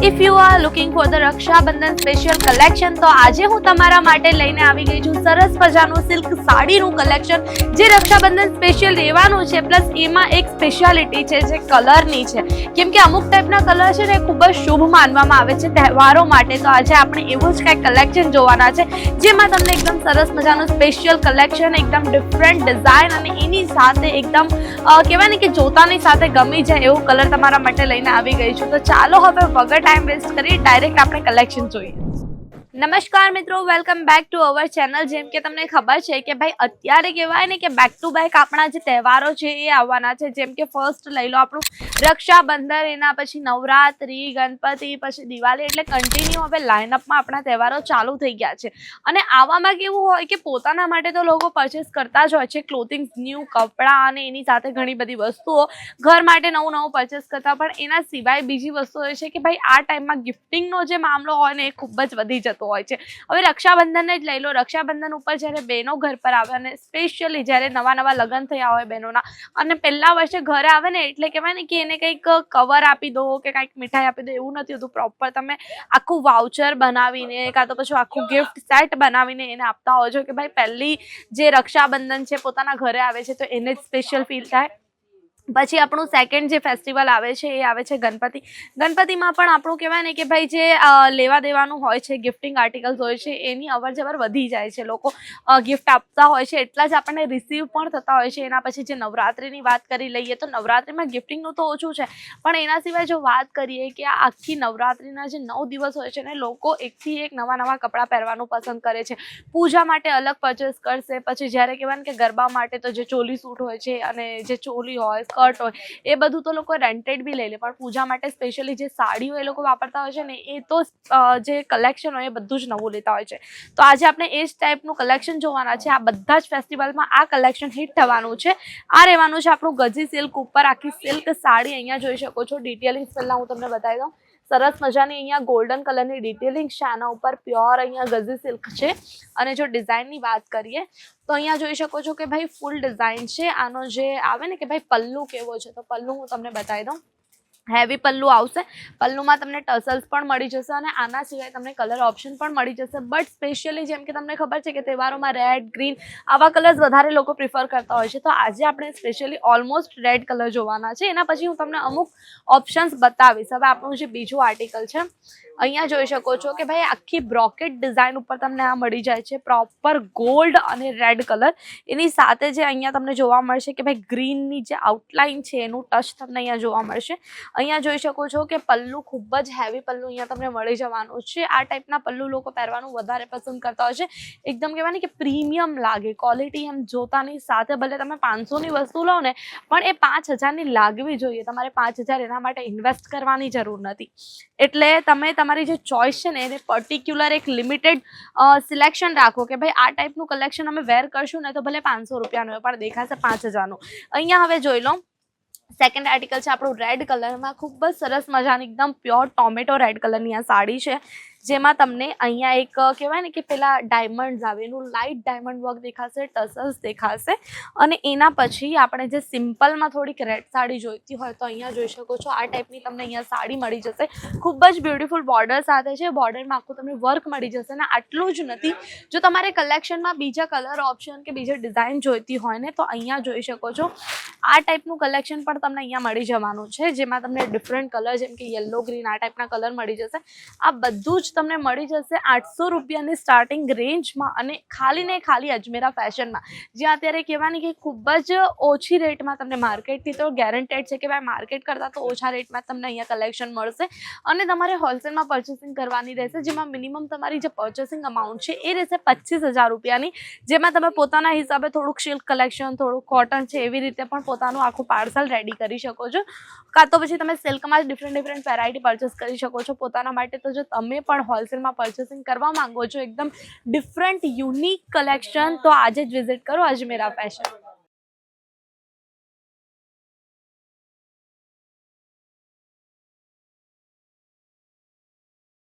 If you are looking for the Raksha Bandhan special collection તો આજે હું તમારા માટે લઈને આવી ગઈ છું સરસ મજાનું સિલ્ક સાડીનું કલેક્શન જે રક્ષાબંધન સ્પેશિયલ રહેવાનું છે. પ્લસ એમાં એક સ્પેશિયાલિટી છે જે કલરની છે, કેમ કે અમુક ટાઈપના કલર છે ને ખૂબ જ શુભ માનવામાં આવે છે તહેવારો માટે. તો આજે આપણે એવું જ કંઈક કલેક્શન જોવાના છે જેમાં તમને એકદમ સરસ મજાનું સ્પેશિયલ કલેક્શન, એકદમ ડિફરન્ટ ડિઝાઇન અને એની સાથે એકદમ કહેવાય ને કે જોતાની સાથે ગમી જાય એવું કલર તમારા માટે લઈને આવી ગઈ છું. તો ચાલો હવે વગર ટાઈમ વેસ્ટ કરી ડાયરેક્ટ આપણે કલેક્શન જોઈએ. નમસ્કાર મિત્રો, welcome back to our channel. જેમ કે તમને ખબર છે કે ભાઈ અત્યારે કહેવાય ને કે બેક ટુ બેક આપણા જે તહેવારો છે એ આવવાના છે. જેમ કે ફર્સ્ટ લઈ લો આપણું રક્ષાબંધન, એના પછી નવરાત્રી, ગણપતિ, પછી દિવાળી, એટલે કન્ટિન્યુ હવે લાઇનઅપમાં આપણા તહેવારો ચાલુ થઈ ગયા છે. અને આવામાં કેવું હોય કે પોતાના માટે તો લોકો પરચેસ કરતા જ હોય છે, ક્લોથિંગ, ન્યૂ કપડાં અને એની સાથે ઘણી બધી વસ્તુઓ ઘર માટે નવું નવું પરચેસ કરતા. પણ એના સિવાય બીજી વસ્તુ એ છે કે ભાઈ આ ટાઈમમાં ગિફ્ટિંગનો જે મામલો હોય ને એ ખૂબ જ વધી જતો હોય છે. હવે રક્ષાબંધનને જ લઈ લો. રક્ષાબંધન ઉપર જ્યારે બહેનો ઘર પર આવે અને સ્પેશિયલી જ્યારે નવા લગ્ન થયા હોય બહેનોના અને પહેલા વર્ષે ઘરે આવે ને એટલે કહેવાય ને કે એને કંઈક કવર આપી દો કે કંઈક મીઠાઈ આપી દો, એવું નથી હોતું. પ્રોપર તમે આખું વાઉચર બનાવીને કાં તો પછી આખું ગિફ્ટ સેટ બનાવીને એને આપતા હો છો કે ભાઈ પહેલી જે રક્ષાબંધન છે પોતાના ઘરે આવે છે તો એને જ સ્પેશિયલ ફીલ થાય. પછી આપણું સેકન્ડ જે ફેસ્ટિવલ આવે છે એ આવે છે ગણપતિ. ગણપતિમાં પણ આપણું કહેવાય ને કે ભાઈ જે લેવા દેવાનું હોય છે, ગિફ્ટિંગ આર્ટિકલ્સ હોય છે, એની અવરજવર વધી જાય છે. લોકો ગિફ્ટ આપતા હોય છે એટલા જ આપણને રિસીવ પણ થતા હોય છે. એના પછી જે નવરાત્રિની વાત કરી લઈએ તો નવરાત્રિમાં ગિફ્ટિંગનું તો ઓછું છે, પણ એના સિવાય જો વાત કરીએ કે આ આખી નવરાત્રિના જે 9 દિવસ હોય છે ને લોકો એકથી એક નવા કપડાં પહેરવાનું પસંદ કરે છે. પૂજા માટે અલગ પરચેસ કરશે, પછી જ્યારે કહેવાય ને કે ગરબા માટે તો જે ચોલી સૂટ હોય છે અને જે ચોલી હોય, સ્કર્ટ હોય, એ બધું તો લોકો રેન્ટેડ બી લઈ લે. પણ પૂજા માટે સ્પેશિયલી જે સાડીઓ એ લોકો વાપરતા હોય છે ને એ તો જે કલેક્શન હોય એ બધું જ નવું લેતા હોય છે. તો આજે આપણે એ જ ટાઈપનું કલેક્શન જોવાના છે. આ બધા જ ફેસ્ટિવલમાં આ કલેક્શન હિટ થવાનું છે. આ રહેવાનું છે આપણું ગજી સિલ્ક ઉપર આખી સિલ્ક સાડી. અહીંયા જોઈ શકો છો. ડિટેલિંગ પહેલાં હું તમને બતાવી દઉં. સરસ મજાની અહીંયા ગોલ્ડન કલરની ડિટેલિંગ છે આના ઉપર. પ્યોર અહીંયા ગઝી સિલ્ક છે. અને જો ડિઝાઇનની વાત કરીએ તો અહીંયા જોઈ શકો છો કે ભાઈ ફૂલ ડિઝાઇન છે. આનો જે આવે ને કે ભાઈ પલ્લુ કેવો છે તો પલ્લુ હું તમને બતાવી દઉં. હેવી પલ્લુ આવશે. પલ્લુમાં તમને ટસલ્સ પણ મળી જશે અને આના સિવાય તમને કલર ઓપ્શન પણ મળી જશે. બટ સ્પેશિયલી જેમ કે તમને ખબર છે કે તહેવારોમાં રેડ, ગ્રીન આવા કલર્સ વધારે લોકો પ્રિફર કરતા હોય છે. તો આજે આપણે સ્પેશિયલી ઓલમોસ્ટ રેડ કલર જોવાના છે. એના પછી હું તમને અમુક ઓપ્શન્સ બતાવીશ. હવે આપણું જે બીજું આર્ટિકલ છે અહીંયા જોઈ શકો છો કે ભાઈ આખી બ્રોકેટ ડિઝાઇન ઉપર તમને આ મળી જાય છે. પ્રોપર ગોલ્ડ અને રેડ કલર. એની સાથે જે અહીંયા તમને જોવા મળશે કે ભાઈ ગ્રીનની જે આઉટલાઇન છે એનું ટચ તમને અહીંયા જોવા મળશે. અહીંયા જોઈ શકો છો કે પલ્લુ ખૂબ જ હેવી પલ્લુ અહીંયા તમને મળી જવાનું છે. આ ટાઈપના પલ્લુ લોકો પહેરવાનું વધારે પસંદ કરતા હોય છે. એકદમ કહેવાય ને કે પ્રીમિયમ લાગે, ક્વોલિટી એમ જોતાની સાથે. ભલે તમે 500ની વસ્તુ લો ને પણ એ 5000ની લાગવી જોઈએ. તમારે 5000 એના માટે ઇન્વેસ્ટ કરવાની જરૂર નથી. એટલે તમે તમારી જે ચોઇસ છે ને એને પર્ટિક્યુલર એક લિમિટેડ સિલેક્શન રાખો કે ભાઈ આ ટાઈપનું કલેક્શન અમે વેર કરશું ને તો ભલે 500 રૂપિયાનું હોય પણ દેખાશે 5000નું. અહીંયા હવે જોઈ લો. સેકન્ડ આર્ટિકલ છે આપણું રેડ કલરમાં. ખૂબ જ સરસ મજાની એકદમ પ્યોર ટોમેટો રેડ કલરની આ સાડી છે જેમાં તમને અહીંયા એક કહેવાય ને કે પેલા ડાયમંડ્સ આવે એનું લાઇટ ડાયમંડ વર્ક દેખાશે, ટસલ્સ દેખાશે. અને એના પછી આપણે જે સિમ્પલમાં થોડીક રેડ સાડી જોઈતી હોય તો અહીંયા જોઈ શકો છો આ ટાઈપની તમને અહીંયા સાડી મળી જશે. ખૂબ જ બ્યુટીફુલ બોર્ડર સાથે છે. બોર્ડરમાં આખું તમને વર્ક મળી જશે. અને આટલું જ નથી, જો તમારે કલેક્શનમાં બીજા કલર ઓપ્શન કે બીજા ડિઝાઇન જોઈતી હોય ને તો અહીંયા જોઈ શકો છો આ ટાઈપનું કલેક્શન પણ તમને અહીંયા મળી જવાનું છે જેમાં તમને ડિફરન્ટ કલર જેમ કે યલો, ગ્રીન આ ટાઈપના કલર મળી જશે. આ બધું જ તમને મળી જશે 800 રૂપિયાની સ્ટાર્ટિંગ રેન્જમાં અને ખાલી ને ખાલી અજમેરા ફેશનમાં, જ્યાં અત્યારે કહેવાની કે ખૂબ જ ઓછી રેટમાં તમને માર્કેટથી તો ગેરંટેડ છે કે ભાઈ માર્કેટ કરતાં તો ઓછા રેટમાં તમને અહીંયા કલેક્શન મળશે. અને તમારે હોલસેલમાં પરચેસિંગ કરવાની રહેશે જેમાં મિનિમમ તમારી જે પરચેસિંગ અમાઉન્ટ છે એ રહેશે 25000 રૂપિયાની, જેમાં તમે પોતાના હિસાબે થોડુંક સિલ્ક કલેક્શન, થોડુંક કોટન છે એવી રીતે પણ પોતાનું આખું પાર્સલ રેડી કરી શકો છો. કાં તો પછી તમે સિલ્કમાં જ ડિફરન્ટ વેરાયટી પરચેસ કરી શકો છો પોતાના માટે. તો જો તમે પણ હોલસેલમાં પરચેસિંગ કરવા માંગો છો એકદમ ડિફરન્ટ યુનિક કલેક્શન તો આજે જ વિઝિટ કરો અજમેરા ફેશન.